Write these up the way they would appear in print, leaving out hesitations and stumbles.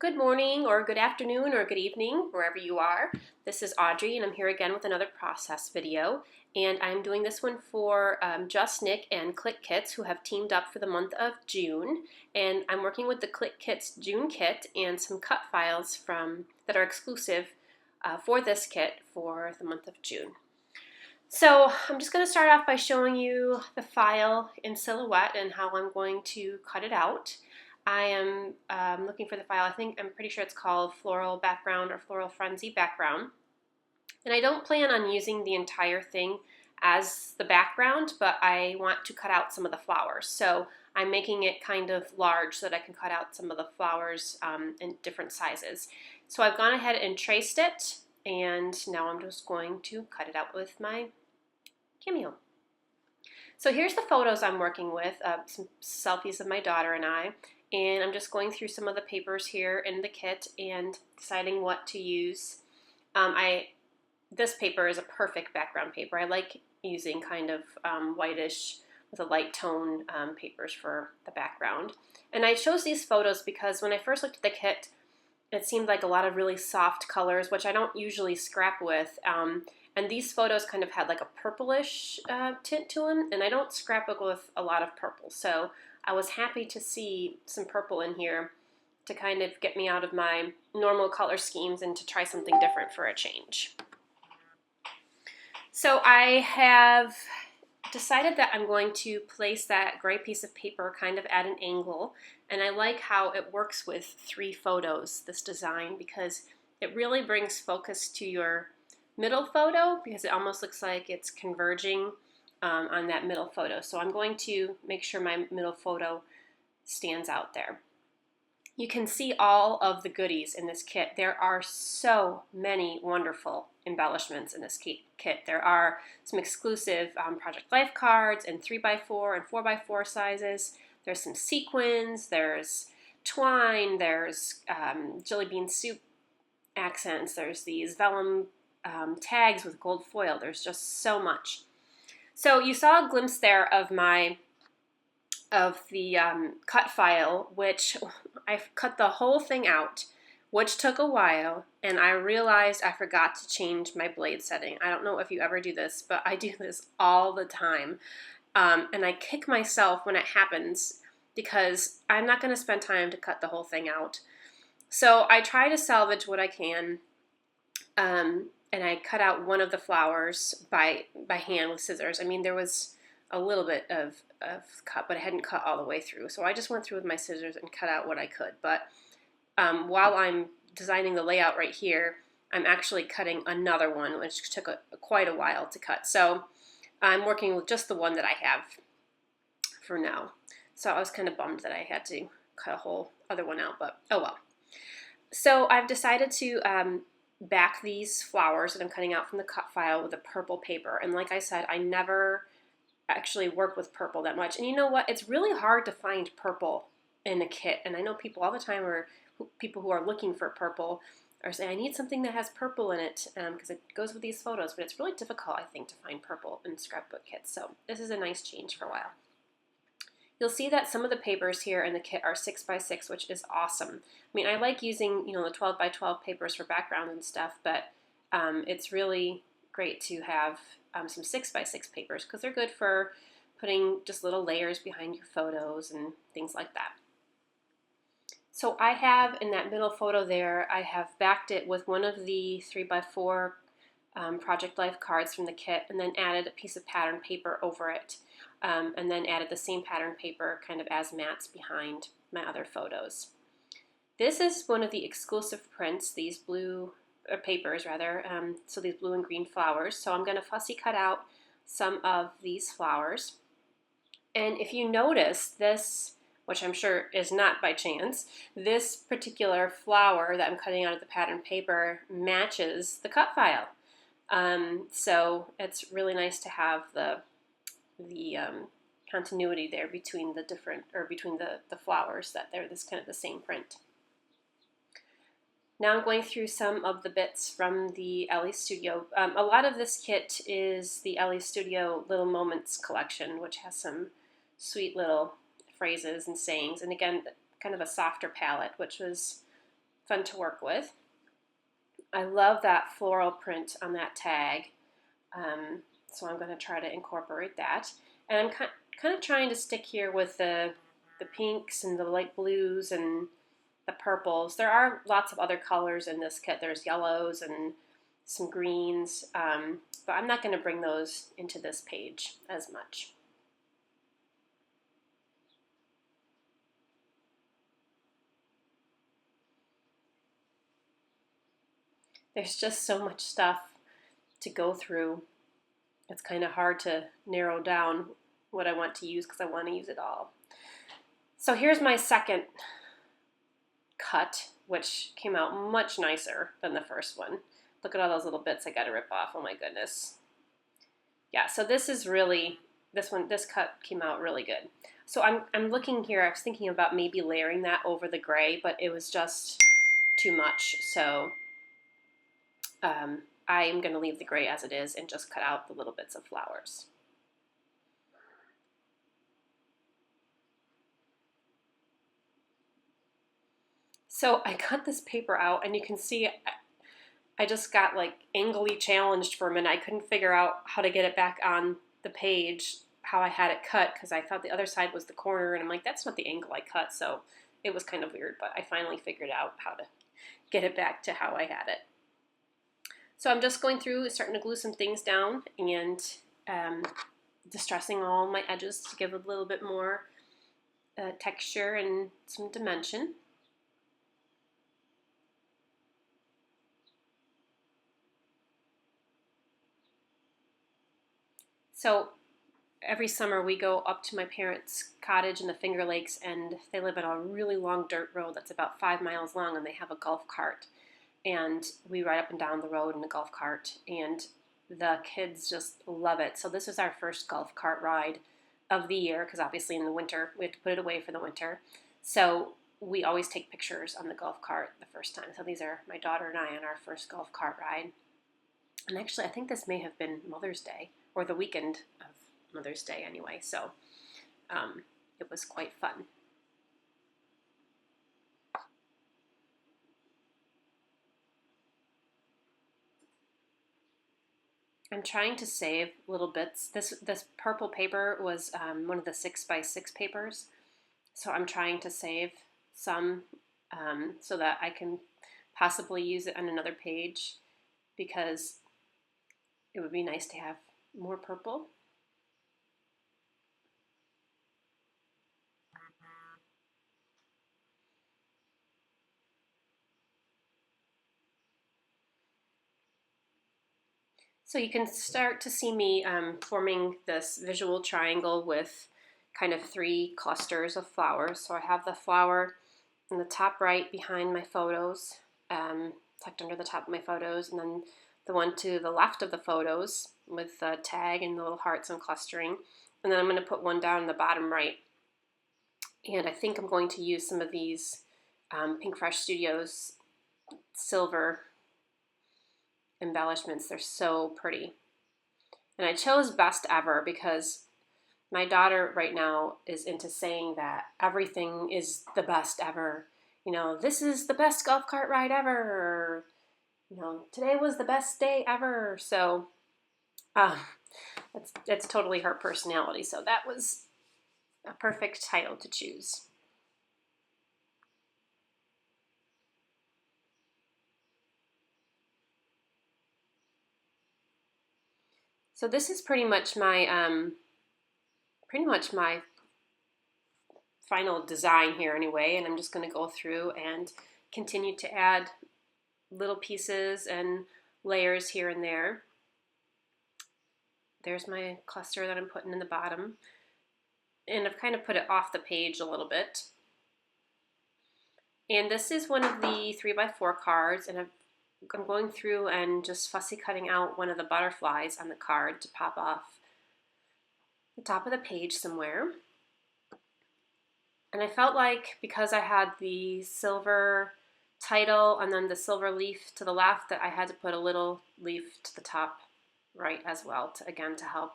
Good morning or good afternoon or good evening, wherever you are. This is Audrey and I'm here again with another process video. And I'm doing this one for Just Nick and Clique Kits, who have teamed up for the month of June. And I'm working with the Clique Kits June kit and some cut files that are exclusive for this kit for the month of June. So I'm just going to start off by showing you the file in silhouette and how I'm going to cut it out. I am looking for the file. I'm pretty sure it's called Floral Background or Floral Frenzy Background. And I don't plan on using the entire thing as the background, but I want to cut out some of the flowers. So I'm making it kind of large so that I can cut out some of the flowers in different sizes. So I've gone ahead and traced it, and now I'm just going to cut it out with my Cameo. So here's the photos I'm working with, some selfies of my daughter and I. And I'm just going through some of the papers here in the kit and deciding what to use. This paper is a perfect background paper. I like using kind of whitish with a light tone papers for the background. And I chose these photos because when I first looked at the kit, it seemed like a lot of really soft colors, which I don't usually scrap with. And these photos kind of had like a purplish tint to them, and I don't scrapbook with a lot of purple. So I was happy to see some purple in here to kind of get me out of my normal color schemes and to try something different for a change. So I have decided that I'm going to place that gray piece of paper kind of at an angle, and I like how it works with 3 photos, this design, because it really brings focus to your middle photo because it almost looks like it's converging on that middle photo. So I'm going to make sure my middle photo stands out there. You can see all of the goodies in this kit. There are so many wonderful embellishments in this kit. There are some exclusive Project Life cards in 3x4 and 4x4 sizes. There's some sequins, there's twine, there's jelly bean soup accents, there's these vellum tags with gold foil. There's just so much. So you saw a glimpse there of the cut file, which I cut the whole thing out, which took a while, and I realized I forgot to change my blade setting. I don't know if you ever do this, but I do this all the time. And I kick myself when it happens because I'm not going to spend time to cut the whole thing out. So I try to salvage what I can. And I cut out one of the flowers by hand with scissors. I mean, there was a little bit of cut, but I hadn't cut all the way through. So I just went through with my scissors and cut out what I could. But while I'm designing the layout right here, I'm actually cutting another one, which took quite a while to cut. So I'm working with just the one that I have for now. So I was kind of bummed that I had to cut a whole other one out, but oh well. So I've decided to back these flowers that I'm cutting out from the cut file with a purple paper. And like I said, I never actually work with purple that much. And you know what? It's really hard to find purple in a kit. And I know people all the time people who are looking for purple are saying, I need something that has purple in it because it goes with these photos. But it's really difficult, I think, to find purple in scrapbook kits. So this is a nice change for a while. You'll see that some of the papers here in the kit are 6x6, which is awesome. I mean, I like using, the 12x12 papers for background and stuff, but it's really great to have some 6x6 papers because they're good for putting just little layers behind your photos and things like that. So I have, in that middle photo there, I have backed it with one of the 3x4 Project Life cards from the kit and then added a piece of pattern paper over it. And then added the same pattern paper kind of as mats behind my other photos. This is one of the exclusive prints, these blue papers rather, so these blue and green flowers. So I'm going to fussy cut out some of these flowers. And if you notice this, which I'm sure is not by chance, this particular flower that I'm cutting out of the pattern paper matches the cut file. So it's really nice to have the continuity there between the flowers, that they're this kind of the same print. Now I'm going through some of the bits from the Elle Studio. A lot of this kit is the Elle Studio Little Moments collection, which has some sweet little phrases and sayings, and again, kind of a softer palette, which was fun to work with. I love that floral print on that tag, so I'm going to try to incorporate that. And I'm kind of trying to stick here with the pinks and the light blues and the purples. There are lots of other colors in this kit. There's yellows and some greens, but I'm not going to bring those into this page as much. There's just so much stuff to go through. It's kind of hard to narrow down what I want to use because I want to use it all. So here's my second cut, which came out much nicer than the first one. Look at all those little bits I got to rip off. Oh my goodness. Yeah, so this is really, this cut came out really good. So I'm looking here, I was thinking about maybe layering that over the gray, but it was just too much. So I'm going to leave the gray as it is and just cut out the little bits of flowers. So I cut this paper out, and you can see I just got like angrily challenged for a minute. I couldn't figure out how to get it back on the page, how I had it cut, because I thought the other side was the corner, and I'm like, that's not the angle I cut. So it was kind of weird, but I finally figured out how to get it back to how I had it. So I'm just going through, starting to glue some things down and distressing all my edges to give a little bit more texture and some dimension. So every summer we go up to my parents' cottage in the Finger Lakes, and they live on a really long dirt road that's about 5 miles long, and they have a golf cart. And we ride up and down the road in a golf cart, and the kids just love it. So this is our first golf cart ride of the year, because obviously in the winter we have to put it away for the winter. So we always take pictures on the golf cart the first time. So these are my daughter and I on our first golf cart ride. And actually I think this may have been Mother's Day, or the weekend of Mother's Day anyway. So it was quite fun. I'm trying to save little bits. This purple paper was one of the 6x6 papers, so I'm trying to save some so that I can possibly use it on another page, because it would be nice to have more purple. So you can start to see me forming this visual triangle with kind of 3 clusters of flowers. So I have the flower in the top right behind my photos, tucked under the top of my photos, and then the one to the left of the photos with the tag and the little hearts and clustering. And then I'm going to put one down in the bottom right. And I think I'm going to use some of these Pink Fresh Studios silver embellishments. They're so pretty. And I chose Best Ever because my daughter right now is into saying that everything is the best ever. You know, this is the best golf cart ride ever. Or, you know, today was the best day ever. So that's totally her personality. So that was a perfect title to choose. So this is pretty much my final design here anyway, and I'm just going to go through and continue to add little pieces and layers here and there. There's my cluster that I'm putting in the bottom, and I've kind of put it off the page a little bit. And this is one of the 3x4 cards, and I'm going through and just fussy cutting out one of the butterflies on the card to pop off the top of the page somewhere. And I felt like because I had the silver title and then the silver leaf to the left, that I had to put a little leaf to the top right as well, to again to help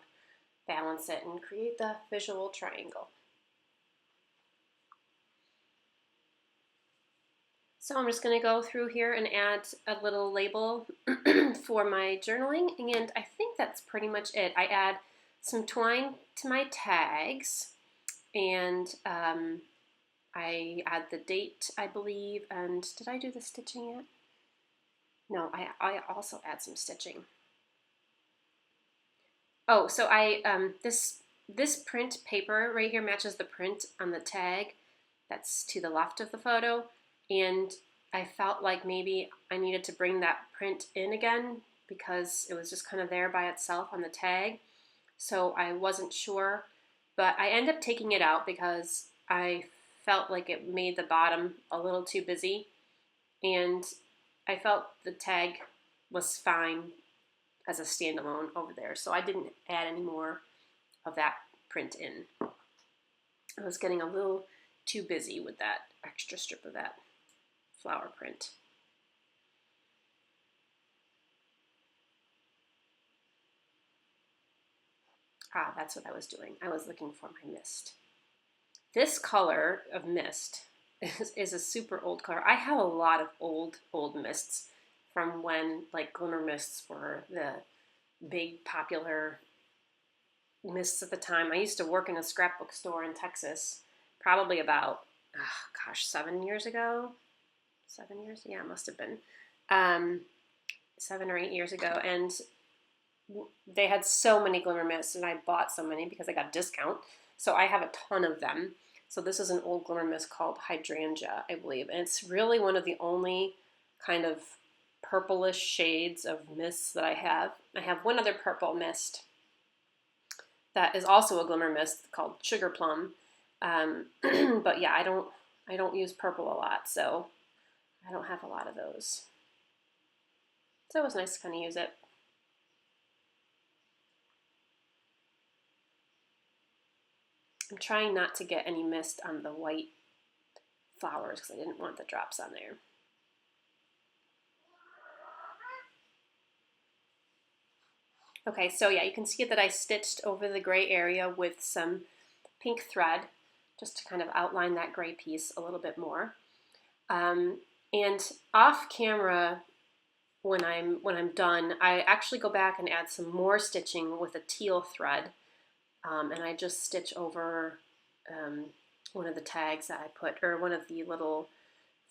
balance it and create the visual triangle. So I'm just going to go through here and add a little label for my journaling, and I think that's pretty much it. I add some twine to my tags, and I add the date, I believe, and did I do the stitching yet? No, I also add some stitching. Oh, so this print paper right here matches the print on the tag that's to the left of the photo, and I felt like maybe I needed to bring that print in again because it was just kind of there by itself on the tag. So I wasn't sure, but I ended up taking it out because I felt like it made the bottom a little too busy, and I felt the tag was fine as a standalone over there, so I didn't add any more of that print in. I was getting a little too busy with that extra strip of that flower print. Ah, that's what I was doing. I was looking for my mist. This color of mist is a super old color. I have a lot of old mists from when like glimmer mists were the big popular mists at the time. I used to work in a scrapbook store in Texas, probably about, 7 years ago. 7 years? Yeah, it must have been. 7 or 8 years ago. And they had so many glimmer mists, and I bought so many because I got a discount. So I have a ton of them. So this is an old glimmer mist called Hydrangea, I believe. And it's really one of the only kind of purplish shades of mists that I have. I have one other purple mist that is also a glimmer mist called Sugar Plum. But yeah, I don't use purple a lot, so I don't have a lot of those. So it was nice to kind of use it. I'm trying not to get any mist on the white flowers because I didn't want the drops on there. Okay, so yeah, you can see that I stitched over the gray area with some pink thread just to kind of outline that gray piece a little bit more. And off camera, when I'm done, I actually go back and add some more stitching with a teal thread, and I just stitch over one of the tags that I put, or one of the little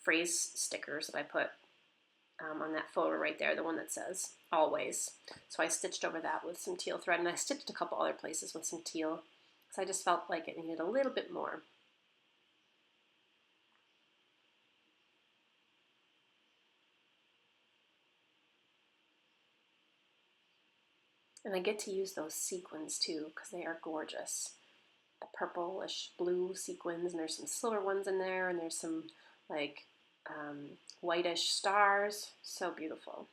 phrase stickers that I put on that photo right there, the one that says always. So I stitched over that with some teal thread, and I stitched a couple other places with some teal because I just felt like it needed a little bit more. And I get to use those sequins too because they are gorgeous. The purplish blue sequins, and there's some silver ones in there, and there's some like whitish stars. So beautiful.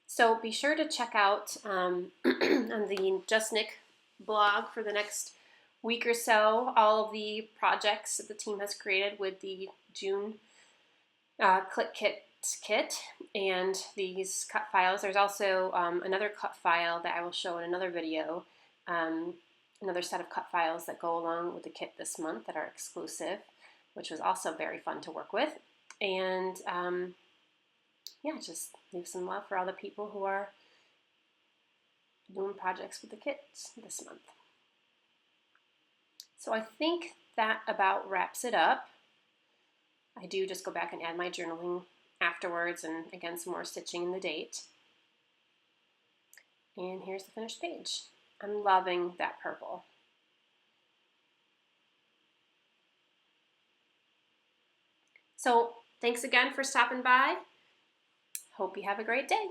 So be sure to check out on the Just Knit blog for the next week or so all of the projects that the team has created with the June Clique kit and these cut files. There's also another cut file that I will show in another video, another set of cut files that go along with the kit this month that are exclusive, which was also very fun to work with. And yeah, just leave some love for all the people who are doing projects with the kits this month. So I think that about wraps it up. I do just go back and add my journaling afterwards, and again some more stitching in the date. And here's the finished page. I'm loving that purple. So thanks again for stopping by. Hope you have a great day.